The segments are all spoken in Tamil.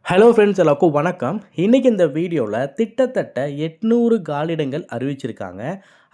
ஹலோ ஃப்ரெண்ட்ஸ் எல்லாருக்கும் வணக்கம். இன்றைக்கி இந்த வீடியோவில் கிட்டத்தட்ட 800 காலியிடங்கள் அறிவிச்சிருக்காங்க.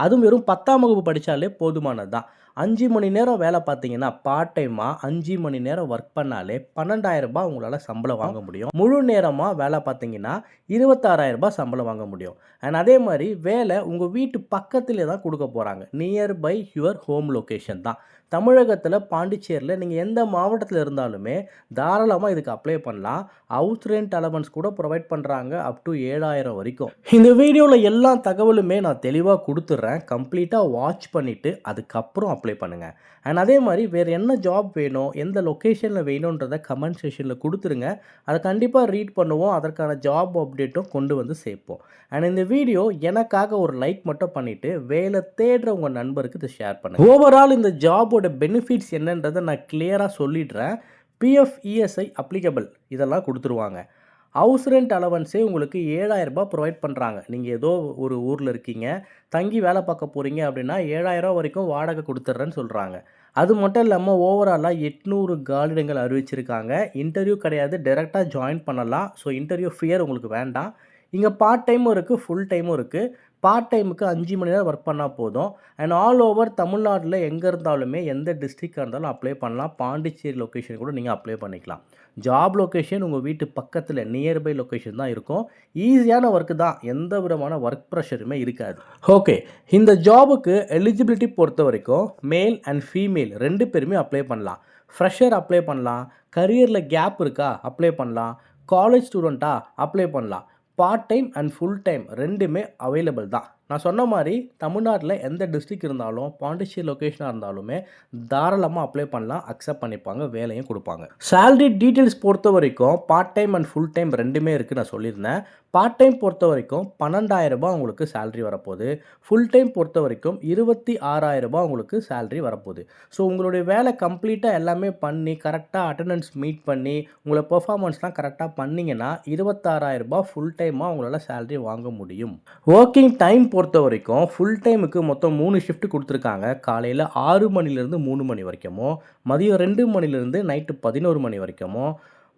அதுவும் வெறும் 10ஆம் வகுப்பு படித்தாலே போதுமானது தான். 5 மணி நேரம் வேலை பார்த்தீங்கன்னா பார்ட் டைமாக 5 மணி நேரம் ஒர்க் பண்ணாலே 12,000 உங்களால் சம்பளம் வாங்க முடியும். முழு நேரமாக வேலை பார்த்தீங்கன்னா 26,000 சம்பளம் வாங்க முடியும். அண்ட் அதே மாதிரி வேலை உங்கள் வீட்டு பக்கத்திலே தான் கொடுக்க போகிறாங்க. நியர்பை யுவர் ஹோம் லொக்கேஷன் தான். தமிழகத்தில் பாண்டிச்சேரியில் நீங்கள் எந்த மாவட்டத்தில் இருந்தாலுமே தாராளமாக இதுக்கு அப்ளை பண்ணலாம். ஹவுஸ் ரெண்ட் அலவன்ஸ் கூட ப்ரொவைட் பண்ணுறாங்க அப் டு 7,000 வரைக்கும். இந்த வீடியோவில் எல்லா தகவலுமே நான் தெளிவாக கொடுத்துட்றேன். கம்ப்ளீட்டாக வாட்ச் பண்ணிவிட்டு அதுக்கப்புறம் அப்ளை பண்ணுங்கள். அண்ட் அதே மாதிரி வேறு என்ன ஜாப் வேணும், எந்த லொக்கேஷனில் வேணுன்றதை கமெண்ட் செக்ஷனில் கொடுத்துருங்க. அதை கண்டிப்பாக ரீட் பண்ணுவோம். அதற்கான ஜாப் அப்டேட்டும் கொண்டு வந்து சேர்ப்போம். அண்ட் இந்த வீடியோ எனக்காக ஒரு லைக் மட்டும் பண்ணிவிட்டு வேலை தேடுற உங்கள் நண்பருக்கு இதை ஷேர் பண்ணுங்கள். ஓவரால் இந்த ஜாபோட பெனிஃபிட்ஸ் என்னன்றதை நான் கிளியராக சொல்லிடுறேன். பிஎஃப், இஎஸ்ஐ அப்ளிகபிள் இதெல்லாம் கொடுத்துருவாங்க. ஹவுஸ் ரெண்ட் அலவன்ஸே உங்களுக்கு 7,000 ப்ரொவைட் பண்ணுறாங்க. நீங்கள் ஏதோ ஒரு ஊரில் இருக்கீங்க, தங்கி வேலை பார்க்க போகிறீங்க அப்படின்னா 7,000 வரைக்கும் வாடகை கொடுத்துட்றேன்னு சொல்கிறாங்க. அது மட்டும் இல்லாமல் ஓவராலாக 800 காலியிடங்கள் அறிவிச்சிருக்காங்க. இன்டர்வியூ கிடையாது, டைரெக்டாக ஜாயின் பண்ணலாம். ஸோ இன்டர்வியூ ஃபியர் உங்களுக்கு வேண்டாம். இங்கே பார்ட் டைமும் இருக்குது, ஃபுல் டைமும் இருக்குது. பார்ட் டைமுக்கு 5 மணி நேரம் ஒர்க் பண்ணால் போதும். அண்ட் ஆல் ஓவர் தமிழ்நாட்டில் எங்கே இருந்தாலுமே எந்த டிஸ்ட்ரிக்டாக இருந்தாலும் அப்ளை பண்ணலாம். பாண்டிச்சேரி லொக்கேஷன் கூட நீங்கள் அப்ளை பண்ணிக்கலாம். ஜாப் லொக்கேஷன் உங்கள் வீட்டு பக்கத்தில் நியர்பை லொக்கேஷன் தான் இருக்கும். ஈஸியான ஒர்க்கு தான், எந்த விதமான ஒர்க் ப்ரெஷருமே இருக்காது. ஓகே, இந்த ஜாபுக்கு எலிஜிபிலிட்டி பொறுத்த வரைக்கும் மேல் அண்ட் ஃபீமேல் 2 பேருமே அப்ளை பண்ணலாம். ஃப்ரெஷர் அப்ளை பண்ணலாம், கரியரில் கேப் இருக்கா அப்ளை பண்ணலாம், காலேஜ் ஸ்டூடெண்ட்டா அப்ளை பண்ணலாம். Part time and full time 2மே அவைலபிள் தான். நான் சொன்ன மாதிரி தமிழ்நாட்டில் எந்த டிஸ்ட்ரிக்ட் இருந்தாலும் பாண்டிச்சேரி லொக்கேஷனாக இருந்தாலுமே தாராளமாக அப்ளை பண்ணலாம். அக்செப்ட் பண்ணிப்பாங்க, வேலையும் கொடுப்பாங்க. சேலரி டீட்டெயில்ஸ் பொறுத்த வரைக்கும் part time and full time 2மே இருக்குது நான் சொல்லியிருந்தேன். பார்ட் டைம் பொறுத்த வரைக்கும் 12,000 உங்களுக்கு சேலரி வரப்போகுது. ஃபுல் டைம் பொறுத்த வரைக்கும் 26,000 உங்களுக்கு சேலரி வரப்போகுது. ஸோ உங்களுடைய வேலை கம்ப்ளீட்டாக எல்லாமே பண்ணி கரெக்டாக அட்டண்டன்ஸ் மீட் பண்ணி உங்களை பெர்ஃபார்மன்ஸ்லாம் கரெக்டாக பண்ணிங்கன்னா 26,000 ஃபுல் டைமாக உங்களால் சேலரி வாங்க முடியும். ஒர்க்கிங் டைம் பொறுத்த வரைக்கும் ஃபுல் டைமுக்கு மொத்தம் 3 ஷிஃப்ட் கொடுத்துருக்காங்க. காலையில் 6 மணிலேருந்து 3 மணி வரைக்கும், மதியம் 2 மணிலேருந்து நைட்டு 11 மணி வரைக்கும்,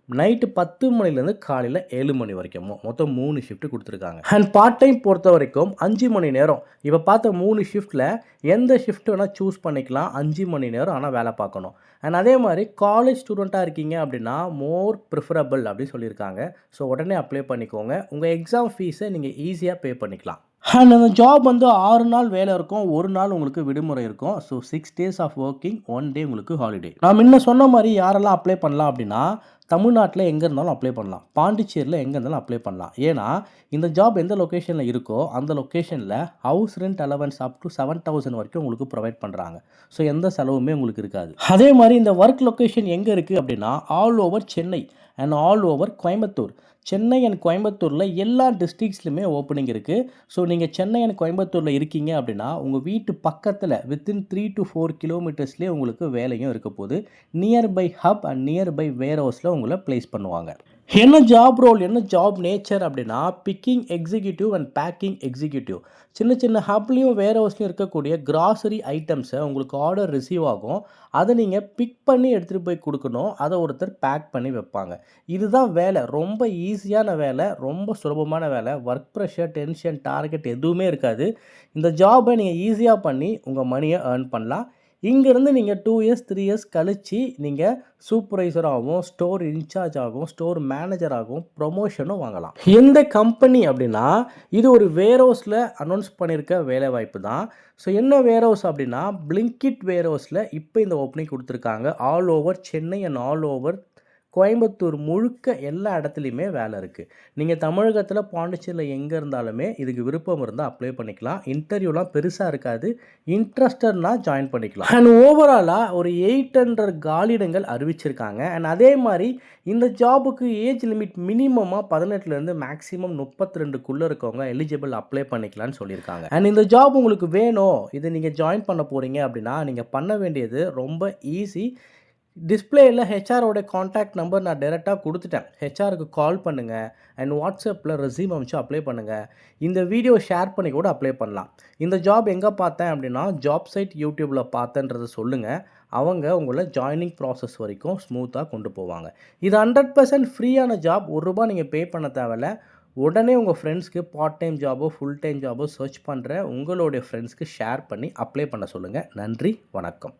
நைட்டு 10 மணிலேருந்து காலையில் 7 மணி வரைக்கும், மொத்தம் 3 ஷிஃப்ட் கொடுத்துருக்காங்க. அண்ட் பார்ட் டைம் பொறுத்த வரைக்கும் 5 மணி நேரம். இப்போ பார்த்த 3 ஷிஃப்ட்டில் எந்த ஷிஃப்ட் வேணால் சூஸ் பண்ணிக்கலாம். 5 மணி நேரம் ஆனால் வேலை பார்க்கணும். அண்ட் அதே மாதிரி காலேஜ் ஸ்டூடெண்ட்டாக இருக்கீங்க அப்படின்னா மோர் ப்ரிஃபரபிள் அப்படின்னு சொல்லியிருக்காங்க. ஸோ உடனே அப்ளை பண்ணிக்கோங்க. உங்கள் எக்ஸாம் ஃபீஸை நீங்கள் ஈஸியாக பே பண்ணிக்கலாம். அண்ட் அந்த ஜாப் 6 நாள் வேலை இருக்கும், 1 நாள் உங்களுக்கு விடுமுறை இருக்கும். So 6 days of working, 1 day உங்களுக்கு ஹாலிடே. நான் முன்ன சொன்ன மாதிரி யாரெல்லாம் அப்ளை பண்ணலாம் அப்படின்னா தமிழ்நாட்டில் எங்கே இருந்தாலும் அப்ளை பண்ணலாம், பாண்டிச்சேரியில் எங்கே இருந்தாலும் அப்ளை பண்ணலாம். ஏன்னா இந்த ஜாப் எந்த லொக்கேஷனில் இருக்கோ அந்த லொக்கேஷனில் house rent allowance up to 7,000 வரைக்கும் உங்களுக்கு ப்ரொவைட் பண்ணுறாங்க. ஸோ எந்த செலவுமே உங்களுக்கு இருக்காது. அதே மாதிரி இந்த ஒர்க் லொக்கேஷன் எங்கே இருக்குது அப்படின்னா all over Chennai and all over Coimbatore. Chennai and கோயம்புத்தூரில் எல்லா டிஸ்ட்ரிக்ஸ்லையுமே ஓப்பனிங் இருக்குது. ஸோ நீங்கள் சென்னை அண்ட் கோயம்புத்தூரில் இருக்கீங்க அப்படின்னா உங்கள் வீட்டு பக்கத்தில் வித்தின் 3 to 4 கிலோமீட்டர்ஸ்லேயே உங்களுக்கு வேலையும் இருக்க போகுது. நியர்பை ஹப் அண்ட் நியர்பை வேர் ஹவுஸில் உங்களை ப்ளேஸ் பண்ணுவாங்க. என்ன ஜாப் ரோல், என்ன ஜாப் நேச்சர் அப்படின்னா picking executive and packing executive. சின்ன சின்ன ஹப்லேயும் வேர் ஹவுஸ்லையும் இருக்கக்கூடிய கிராசரி ஐட்டம்ஸை உங்களுக்கு ஆர்டர் ரிசீவ் ஆகும். அதை நீங்கள் பிக் பண்ணி எடுத்துகிட்டு போய் கொடுக்கணும். அதை ஒருத்தர் பேக் பண்ணி வைப்பாங்க. இதுதான் வேலை. ரொம்ப ஈஸியான வேலை, ரொம்ப சுலபமான வேலை. ஒர்க் ப்ரெஷர், டென்ஷன், டார்கெட் எதுவுமே இருக்காது. இந்த ஜாபை நீங்கள் ஈஸியாக பண்ணி உங்கள் மணியை ஏர்ன் பண்ணலாம். இங்கேருந்து நீங்கள் 2 years 3 years கழித்து நீங்கள் சூப்பர்வைசராகவும், ஸ்டோர் இன்சார்ஜ் ஆகவும், ஸ்டோர் மேனேஜர் ஆகவும் ப்ரொமோஷனும் வாங்கலாம். எந்த கம்பெனி அப்படின்னா இது ஒரு வேர் ஹவுஸில் அனௌன்ஸ் பண்ணியிருக்க வேலைவாய்ப்பு தான். ஸோ என்ன வேர் ஹவுஸ் அப்படின்னா பிளிங்கிட் வேர் ஹவுஸில் இப்போ இந்த ஓப்பனிங் கொடுத்துருக்காங்க. All over Chennai and all over Coimbatore முழுக்க எல்லா இடத்துலையுமே வேலை இருக்குது. நீங்கள் தமிழகத்தில் பாண்டிச்சேரியில் எங்கே இருந்தாலுமே இதுக்கு விருப்பம் இருந்தால் அப்ளை பண்ணிக்கலாம். இன்டர்வியூலாம் பெருசாக இருக்காது. இன்ட்ரெஸ்டட்னா ஜாயின் பண்ணிக்கலாம். அண்ட் ஓவராலாக ஒரு 800 காலியிடங்கள் அறிவிச்சிருக்காங்க. அண்ட் அதே மாதிரி இந்த ஜாபுக்கு ஏஜ் லிமிட் மினிமமாக 18லேருந்து மேக்ஸிமம் 32க்குள்ளே இருக்கவங்க எலிஜிபிள் அப்ளை பண்ணிக்கலாம்னு சொல்லியிருக்காங்க. அண்ட் இந்த ஜாப் உங்களுக்கு வேணும், இது நீங்கள் ஜாயின் பண்ண போகிறீங்க அப்படின்னா நீங்கள் பண்ண வேண்டியது ரொம்ப ஈஸி. டிஸ்பிளேயில் ஹெச்ஆரோட காண்டாக்ட் நம்பர் நான் டைரெக்டாக கொடுத்துட்டேன். ஹெச்ஆருக்கு கால் பண்ணுங்கள் அண்ட் வாட்ஸ்அப்பில் ரெஸ்யூம் அமைச்சு அப்ளை பண்ணுங்கள். இந்த வீடியோ ஷேர் பண்ணி கூட அப்ளை பண்ணலாம். இந்த ஜாப் எங்கே பார்த்தேன் அப்படின்னா ஜாப் சைட் யூடியூப்பில் பார்த்தேன்றதை சொல்லுங்கள். அவங்க உங்களை ஜாயினிங் ப்ராசஸ் வரைக்கும் ஸ்மூத்தாக கொண்டு போவாங்க. இது 100% ஃப்ரீயான ஜாப். ₹1 நீங்கள் பே பண்ண தேவையில்ல. உடனே உங்கள் ஃப்ரெண்ட்ஸ்க்கு பார்ட் டைம் ஜாபோ, ஃபுல் டைம் ஜாபோ சர்ச் பண்ணுற உங்களுடைய ஃப்ரெண்ட்ஸ்க்கு ஷேர் பண்ணி அப்ளை பண்ண சொல்லுங்கள். நன்றி, வணக்கம்.